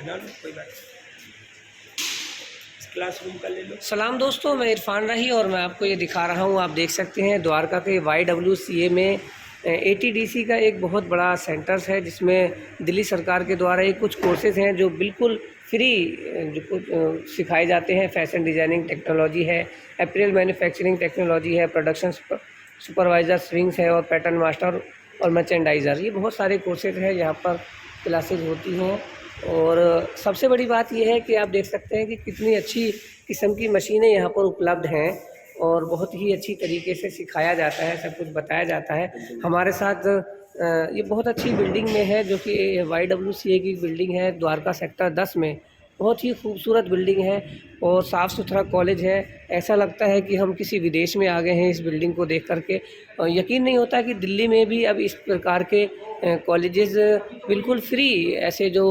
बना लो, कोई बात नहीं। क्लासरूम का ले लो। सलाम दोस्तों, मैं इरफान राही और मैं आपको ये दिखा रहा हूँ। आप देख सकते हैं द्वारका के YWCA में ATDC का एक बहुत बड़ा सेंटर्स है, जिसमें दिल्ली सरकार के द्वारा ये कुछ कोर्सेज़ हैं जो बिल्कुल फ्री जो कुछ सिखाए जाते हैं। फैशन डिज़ाइनिंग टेक्नोलॉजी है, अपैरेल मैन्युफैक्चरिंग टेक्नोलॉजी है, प्रोडक्शन सुपरवाइज़र, स्विंग्स है और पैटर्न मास्टर और मर्चेंडाइज़र। ये बहुत सारे कोर्सेज़ हैं, यहाँ पर क्लासेज होती हैं। और सबसे बड़ी बात यह है कि आप देख सकते हैं कि कितनी अच्छी किस्म की मशीनें यहाँ पर उपलब्ध हैं और बहुत ही अच्छी तरीके से सिखाया जाता है, सब कुछ बताया जाता है। हमारे साथ ये बहुत अच्छी बिल्डिंग में है, जो कि YWCA की बिल्डिंग है, द्वारका सेक्टर 10 में। बहुत ही खूबसूरत बिल्डिंग है और साफ़ सुथरा कॉलेज है। ऐसा लगता है कि हम किसी विदेश में आ गए हैं इस बिल्डिंग को देख करके। यकीन नहीं होता कि दिल्ली में भी अब इस प्रकार के कॉलेजेस बिल्कुल फ्री, ऐसे जो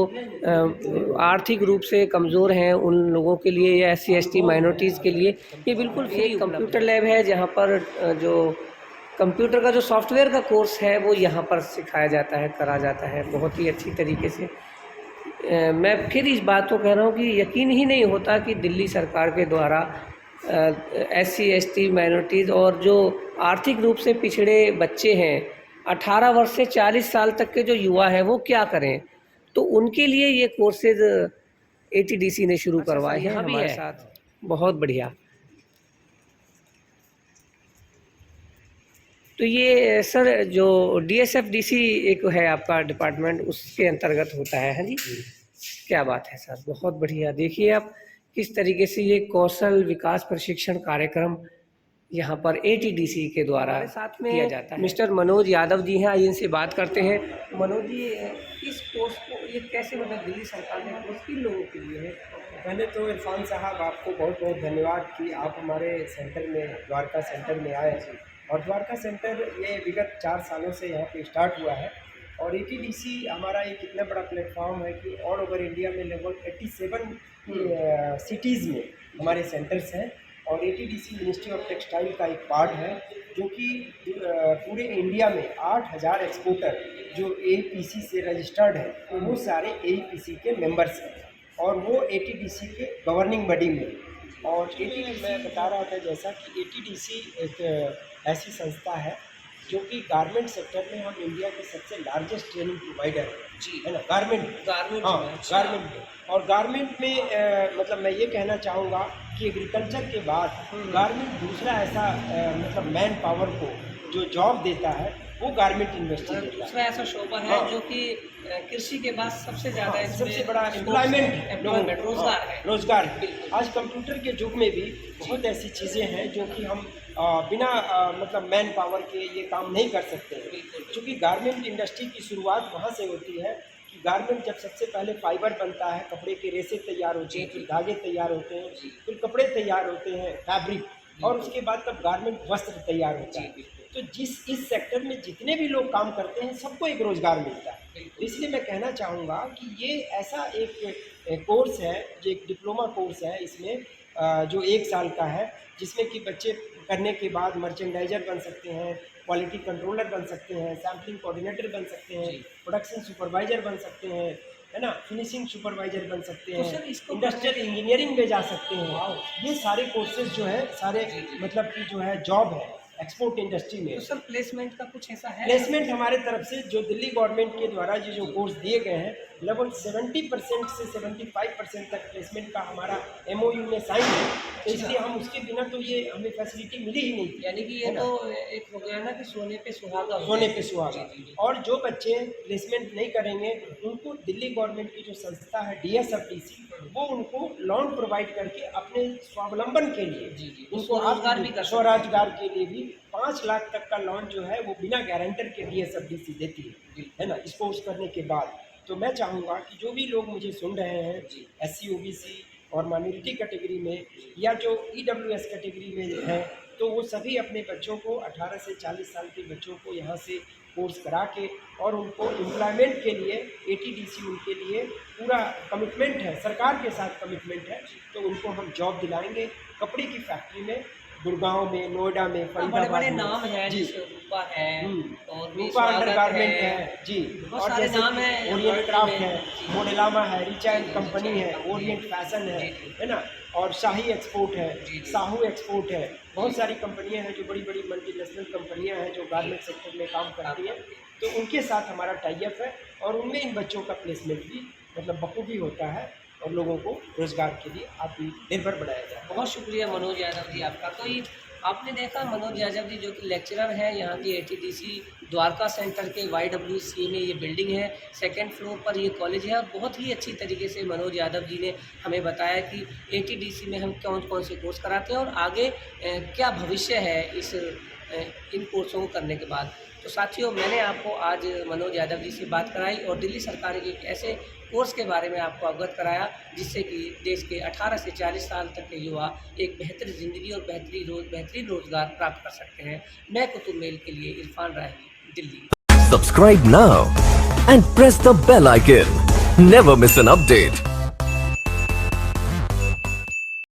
आर्थिक रूप से कमज़ोर हैं उन लोगों के लिए या SC ST माइनॉरिटीज़ के लिए ये बिल्कुल फ्री कंप्यूटर लैब है, जहाँ पर जो कंप्यूटर का जो सॉफ्टवेयर का कोर्स है वो यहाँ पर सिखाया जाता है, करा जाता है बहुत ही अच्छी तरीके से। मैं फिर इस बात को कह रहा हूँ कि यकीन ही नहीं होता कि दिल्ली सरकार के द्वारा SC ST माइनॉरिटीज़ और जो आर्थिक रूप से पिछड़े बच्चे हैं, 18 वर्ष से 40 साल तक के जो युवा हैं, वो क्या करें। तो उनके लिए ये कोर्सेज ATDC ने शुरू करवाए हैं हमारे साथ। बहुत बढ़िया। तो ये सर जो DSFDC एक है आपका डिपार्टमेंट, उसके अंतर्गत होता है। हाँ जी, क्या बात है सर, बहुत बढ़िया। देखिए आप किस तरीके से ये कौशल विकास प्रशिक्षण कार्यक्रम यहाँ पर ATDC के द्वारा साथ में किया जाता है। मिस्टर मनोज यादव जी हैं, आइए इनसे बात करते हैं। मनोज जी, इस कोर्स को ये कैसे मतलब दिल्ली सरकार ने कोर्स किन लोगों के लिए है? पहले तो इरफान साहब आपको बहुत बहुत धन्यवाद कि आप हमारे सेंटर में, द्वारका सेंटर में आए। और द्वारका सेंटर ये विगत 4 सालों से यहाँ पे स्टार्ट हुआ है। और ATDC हमारा एक इतना बड़ा प्लेटफॉर्म है कि ऑल ओवर इंडिया में लगभग 87 सिटीज़ में हमारे सेंटर्स हैं। और ATDC मिनिस्ट्री ऑफ टेक्सटाइल का एक पार्ट है, जो कि पूरे इंडिया में 8000 एक्सपोर्टर जो AEPC से रजिस्टर्ड है, वो सारे AEPC के मेंबर्स हैं और वो ATDC के गवर्निंग बॉडी में। और ATDC मैं बता रहा था जैसा कि ATDC एक ऐसी संस्था है जो कि गारमेंट सेक्टर में हम इंडिया के सबसे लार्जेस्ट ट्रेनिंग प्रोवाइडर है जी, है ना। गारमेंट हाँ, गारमेंट में। और गारमेंट में मतलब मैं ये कहना चाहूँगा कि एग्रीकल्चर के बाद गारमेंट दूसरा ऐसा मतलब मैन पावर को जो जॉब देता है, वो गारमेंट इंडस्ट्री देता है। दूसरा ऐसा शोबा है जो कि कृषि के बाद सबसे ज़्यादा सबसे बड़ा एम्प्लॉयमेंट रोजगार है। रोजगार है। आज कंप्यूटर के युग में भी बहुत ऐसी चीज़ें हैं जो कि हम बिना मतलब मैन पावर के ये काम नहीं कर सकते हैं। क्योंकि गारमेंट इंडस्ट्री की शुरुआत वहाँ से होती है कि गारमेंट जब सबसे पहले फाइबर बनता है, कपड़े के रेशे तैयार होते हैं, फिर धागे तैयार होते हैं, फिर कपड़े तैयार होते हैं, फैब्रिक, और उसके बाद तब गारमेंट वस्त्र तैयार होता है। तो इस सेक्टर में जितने भी लोग काम करते हैं, सबको एक रोज़गार मिलता है। इसलिए मैं कहना चाहूँगा कि ये ऐसा एक कोर्स है, जो एक डिप्लोमा कोर्स है, इसमें जो 1 साल का है, जिसमें कि बच्चे करने के बाद मर्चेंडाइजर बन सकते हैं, क्वालिटी कंट्रोलर बन सकते हैं, सैम्पलिंग कोऑर्डिनेटर बन सकते हैं, प्रोडक्शन सुपरवाइजर बन सकते हैं, है ना, फिनिशिंग सुपरवाइजर बन सकते हैं, इंडस्ट्रियल इंजीनियरिंग में जा सकते हैं। ये सारे कोर्सेज जो है, सारे मतलब कि जो है जॉब है एक्सपोर्ट इंडस्ट्री में। तो सर प्लेसमेंट का कुछ ऐसा है? प्लेसमेंट हमारे तरफ से जो दिल्ली गवर्नमेंट के द्वारा ये जो कोर्स दिए गए हैं, लगभग 70% से 75% तक प्लेसमेंट का हमारा MOU में साइन है। तो इसलिए हम उसके बिना तो ये हमें फैसिलिटी मिली ही नहीं। यानी कि ये तो एक हो गया ना कि सोने पे सुहागा। सोने पे सुहागा। और जो बच्चे प्लेसमेंट नहीं करेंगे, उनको दिल्ली गवर्नमेंट की जो संस्था है DSFDC, वो उनको लोन प्रोवाइड करके अपने स्वावलंबन के लिए, उनको स्वरोजगार के लिए भी 5 लाख तक का लोन जो है वो बिना गारंटर के DSFDC देती है ना, इस कोर्स करने के बाद। तो मैं चाहूँगा कि जो भी लोग मुझे सुन रहे हैं SC OBC और माइनॉरिटी कैटेगरी में या जो EWS कैटेगरी में हैं, तो वो सभी अपने बच्चों को 18 से 40 साल के बच्चों को यहाँ से कोर्स करा के और उनको एम्प्लॉयमेंट के लिए ATDC उनके लिए पूरा कमिटमेंट है, सरकार के साथ कमिटमेंट है। तो उनको हम जॉब दिलाएंगे कपड़े की फैक्ट्री में, गुड़गांव में, नोएडा में, बड़े फरीदाबाद बड़े में। नाम हैं जी, जैसे रूपा है और भी रूपा स्वागत अंडरगारमेंट है, है जी, बहुत और सारे जैसे नाम हैं ओरिएंट क्राफ्ट है, जी। मोडेलामा है, रिचा एंड जी, कंपनी रिचा है, कंपनी ओरिएंट है। फैशन जी, जी। है ना, और शाही एक्सपोर्ट है, जी, जी। साहू एक्सपोर्ट है। बहुत सारी कंपनियां हैं जो बड़ी बड़ी मल्टीनेशनल कंपनियां हैं जो गारमेंट सेक्टर में काम करती हैं, तो उनके साथ हमारा टाई अप है और उनमें इन बच्चों का प्लेसमेंट भी मतलब बखूबी होता है और लोगों को रोजगार के लिए आत्मनिर्भर बनाया जाता है। बहुत शुक्रिया मनोज यादव जी आपका। तो ये आपने देखा मनोज यादव जी जो कि लेक्चरर हैं यहाँ की एटीडीसी द्वारका सेंटर के YWCA में ये बिल्डिंग है, सेकंड फ्लोर पर ये कॉलेज है और बहुत ही अच्छी तरीके से मनोज यादव जी ने हमें बताया कि एटीडीसी में हम कौन कौन से कोर्स कराते हैं और आगे क्या भविष्य है इन कोर्सों को करने के बाद। तो साथियों, मैंने आपको आज मनोज यादव जी से बात कराई और दिल्ली सरकार के एक ऐसे कोर्स के बारे में आपको अवगत कराया जिससे कि देश के 18 से 40 साल तक के युवा एक बेहतर ज़िंदगी और बेहतरीन रोज़गार प्राप्त कर सकते हैं। मैं कुतुब मेल के लिए इरफान राही, Delhi. Subscribe now and press the bell icon. Never miss an update.